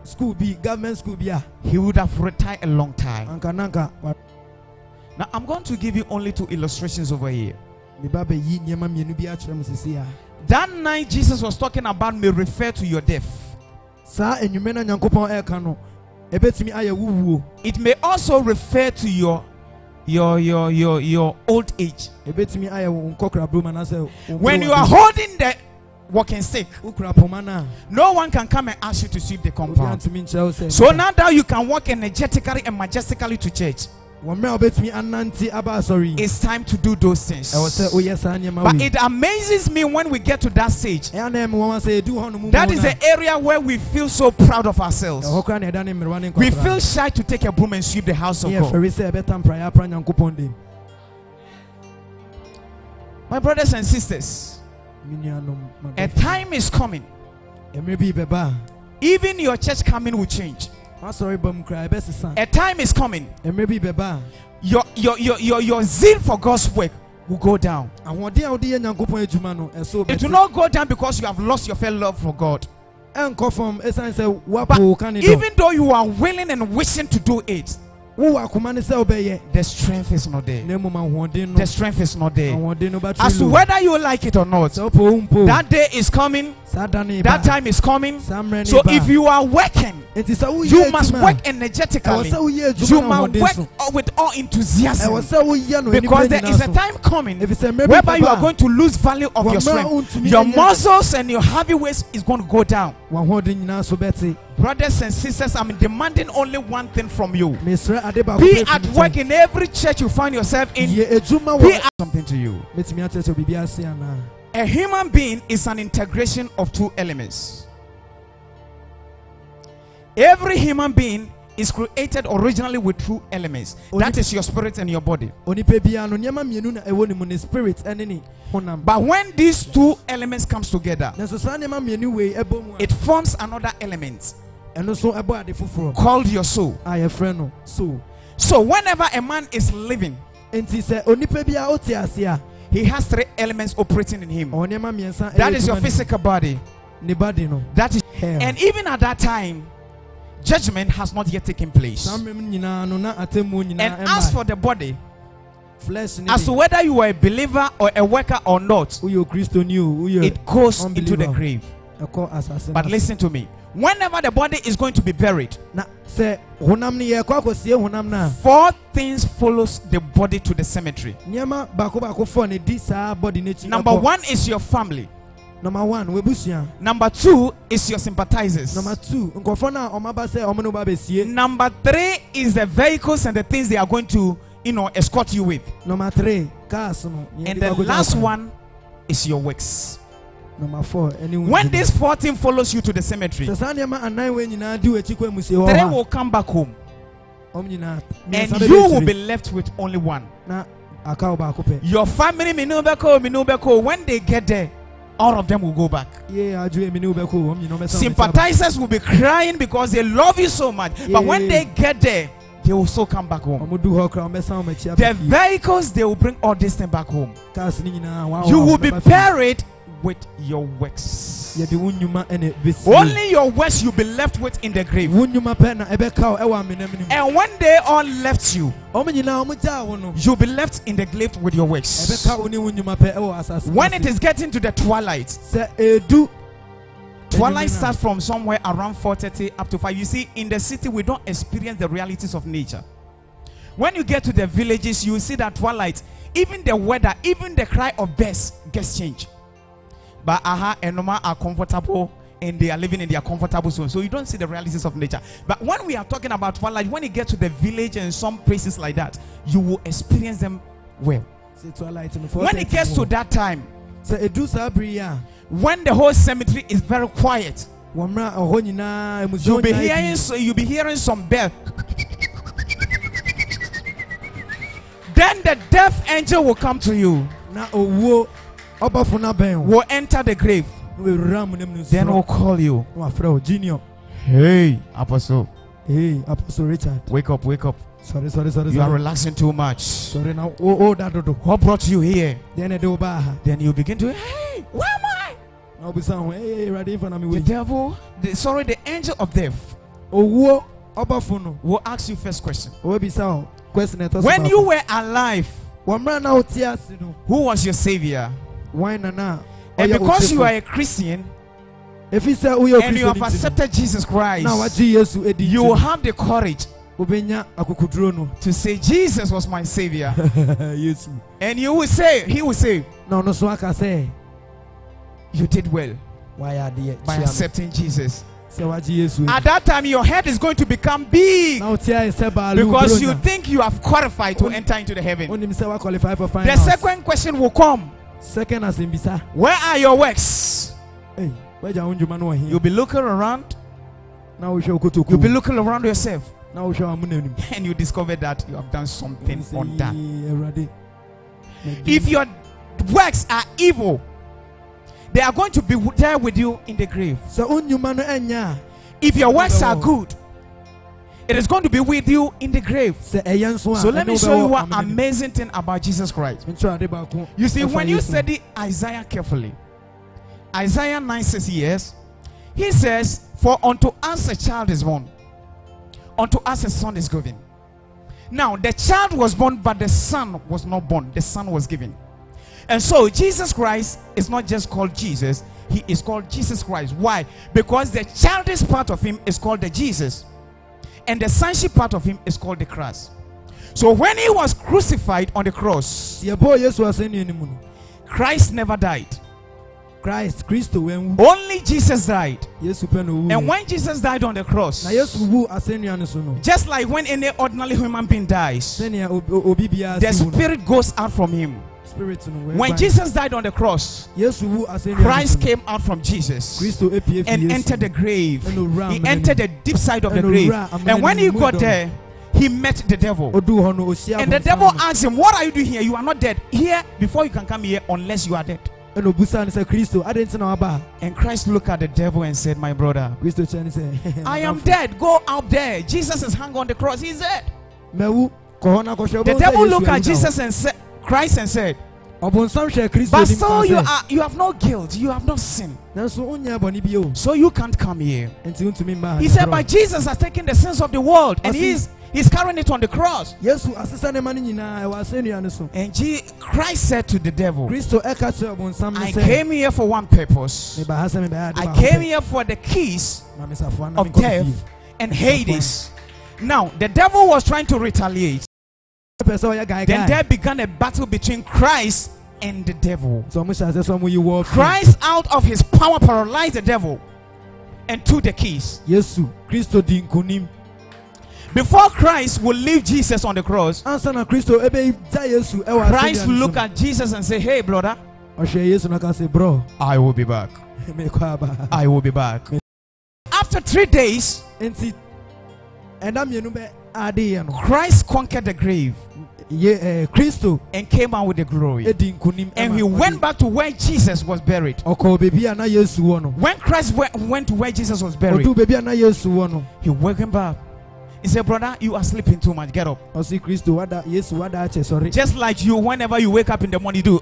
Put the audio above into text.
school be government school be, he would have retired a long time. Now I'm going to give you only 2 illustrations over here. That night Jesus was talking about may refer to your death. It may also refer to your old age. When you are holding the walking stick, no one can come and ask you to sweep the compound. So now that you can walk energetically and majestically to church, it's time to do those things. But it amazes me when we get to that stage. That is the area where we feel so proud of ourselves. We feel shy to take a broom and sweep the house of God. My brothers and sisters, a time is coming. Even your church coming will change. A time is coming. Your zeal for God's work will go down. It will not go down because you have lost your fellow love for God. But even though you are willing and wishing to do it, the strength is not there. The strength is not there. As to whether you like it or not, that day is coming. That time is coming. So if you are working, you must work energetically. You must work with all enthusiasm. Because there is a time coming whereby you are going to lose value of your strength. Your muscles and your heavy weights is going to go down. Brothers and sisters, I'm demanding only one thing from you. Be at work in every church you find yourself in. Be at something to you. A human being is an integration of 2 elements. Every human being is created originally with 2 elements. That is your spirit and your body. But when these 2 elements comes together, it forms another element called your soul. So whenever a man is living, he has 3 elements operating in him. That is your physical body. That is, and even at that time, judgment has not yet taken place. And as for the body, as to whether you are a believer or a worker or not, it goes into the grave. But listen to me. Whenever the body is going to be buried, 4 things follows the body to the cemetery. Number 1 is your family. Number 2 is your sympathizers. Number 3 is the vehicles and the things they are going to, escort you with. And the last one is your works. Number 4. When this 4 thing follows you to the cemetery, 3 will come back home, and you will be left with only 1. Your family, when they get there, all of them will go back. Sympathizers will be crying because they love you so much, but when they get there, they will also come back home. The vehicles, they will bring all this thing back home. You will be buried with your works. Only your works you'll be left with in the grave. And when they all left you, you'll be left in the grave with your works. When it is getting to the twilight, twilight starts from somewhere around 4:30 up to 5. You see, in the city we don't experience the realities of nature. When you get to the villages, you will see that twilight, even the weather, even the cry of birds gets changed. But and Noma are comfortable and they are living in their comfortable zone. So you don't see the realities of nature. But when we are talking about twilight, when you get to the village and some places like that, you will experience them well. When it gets to that time, when the whole cemetery is very quiet, you'll be hearing some bell. Then the death angel will come to you. Will enter the grave. Then we'll call you. Hey, Apostle. Hey, Apostle Richard. Wake up, wake up. Sorry. You are relaxing too much. Sorry now. What brought you here? Then you begin to, hey, where am I? The devil, the angel of death will ask you first question. When you were alive, who was your savior? And because you are a Christian and you have accepted Jesus Christ, you will have the courage to say Jesus was my savior. And you will say, he will say, you did well by accepting Jesus. At that time your head is going to become big because you think you have qualified to enter into the heaven. The second question will come. Where are your works? You'll be looking around. You'll be looking around yourself and you discover that you have done something undone. If your works are evil, they are going to be there with you in the grave. If your works are good, it is going to be with you in the grave. So let me show you one amazing thing about Jesus Christ. You see, when you study Isaiah carefully, Isaiah 9 says, yes, he says, for unto us a child is born, unto us a son is given. Now the child was born, but the son was not born. The son was given. And so Jesus Christ is not just called Jesus, he is called Jesus Christ. Why? Because the childish part of him is called the Jesus, and the sonship part of him is called the cross. So when he was crucified on the cross, Christ never died. Only Jesus died. And when Jesus died on the cross, just like when any ordinary human being dies, the spirit goes out from him. When Jesus died on the cross, Christ came out from Jesus and entered the grave. He entered the deep side of the grave. And when he got there, he met the devil. And the devil asked him, what are you doing here? You are not dead. Here, before you can come here, unless you are dead. And Christ looked at the devil and said, my brother, I am dead. Go out there. Jesus is hung on the cross. He's dead. The devil looked at Jesus and said, Christ, and said, but so you have no guilt, you have no sin, so you can't come here. He said, but Jesus has taken the sins of the world and he's carrying it on the cross. And Christ said to the devil, I came here for one purpose. I came here for the keys of death and Hades. Now the devil was trying to retaliate. Then there began a battle between Christ and the devil. Christ, out of his power, paralyzed the devil and took the keys. Before Christ would leave Jesus on the cross, Christ looked at Jesus and said, hey brother, I will be back. I will be back. After 3 days, Christ conquered the grave and came out with the glory. And he went back to where Jesus was buried. When Christ went to where Jesus was buried, he woke him up. He said, brother, you are sleeping too much. Get up. Just like you, whenever you wake up in the morning, you do.